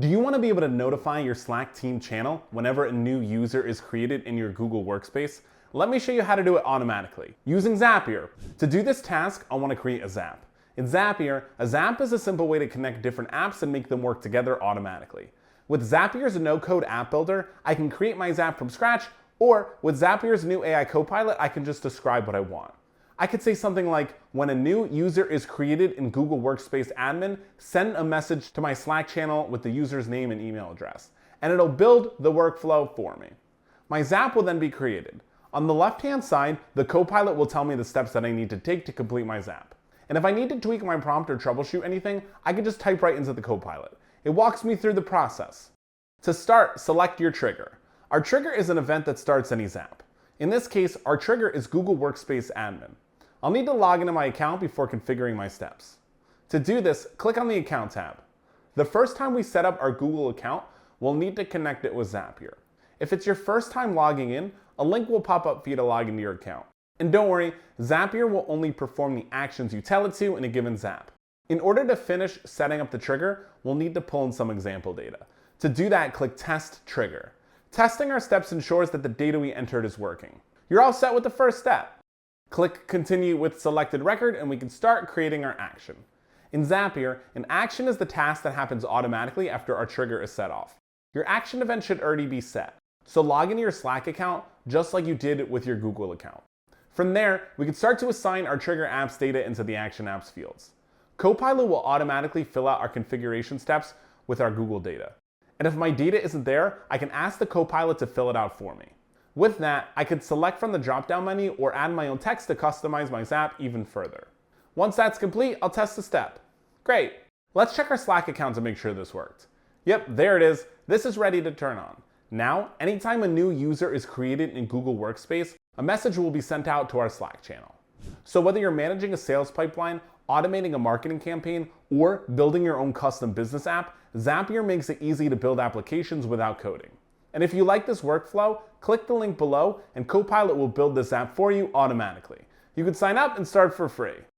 Do you want to be able to notify your Slack team channel whenever a new user is created in your Google Workspace? Let me show you how to do it automatically using Zapier. To do this task, I want to create a Zap. In Zapier, a Zap is a simple way to connect different apps and make them work together automatically. With Zapier's no-code app builder, I can create my Zap from scratch, or with Zapier's new AI Copilot, I can just describe what I want. I could say something like, when a new user is created in Google Workspace Admin, send a message to my Slack channel with the user's name and email address, and it'll build the workflow for me. My Zap will then be created. On the left-hand side, the Copilot will tell me the steps that I need to take to complete my Zap. And if I need to tweak my prompt or troubleshoot anything, I can just type right into the Copilot. It walks me through the process. To start, select your trigger. Our trigger is an event that starts any Zap. In this case, our trigger is Google Workspace Admin. I'll need to log into my account before configuring my steps. To do this, click on the Account tab. The first time we set up our Google account, we'll need to connect it with Zapier. If it's your first time logging in, a link will pop up for you to log into your account. And don't worry, Zapier will only perform the actions you tell it to in a given Zap. In order to finish setting up the trigger, we'll need to pull in some example data. To do that, click Test Trigger. Testing our steps ensures that the data we entered is working. You're all set with the first step. Click Continue with Selected Record and we can start creating our action. In Zapier, an action is the task that happens automatically after our trigger is set off. Your action event should already be set, so log into your Slack account just like you did with your Google account. From there, we can start to assign our trigger apps data into the Action Apps fields. Copilot will automatically fill out our configuration steps with our Google data. And if my data isn't there, I can ask the Copilot to fill it out for me. With that, I could select from the drop-down menu or add my own text to customize my Zap even further. Once that's complete, I'll test the step. Great. Let's check our Slack account to make sure this worked. Yep, there it is. This is ready to turn on. Now, anytime a new user is created in Google Workspace, a message will be sent out to our Slack channel. So whether you're managing a sales pipeline, automating a marketing campaign, or building your own custom business app, Zapier makes it easy to build applications without coding. And if you like this workflow, click the link below and Copilot will build this app for you automatically. You can sign up and start for free.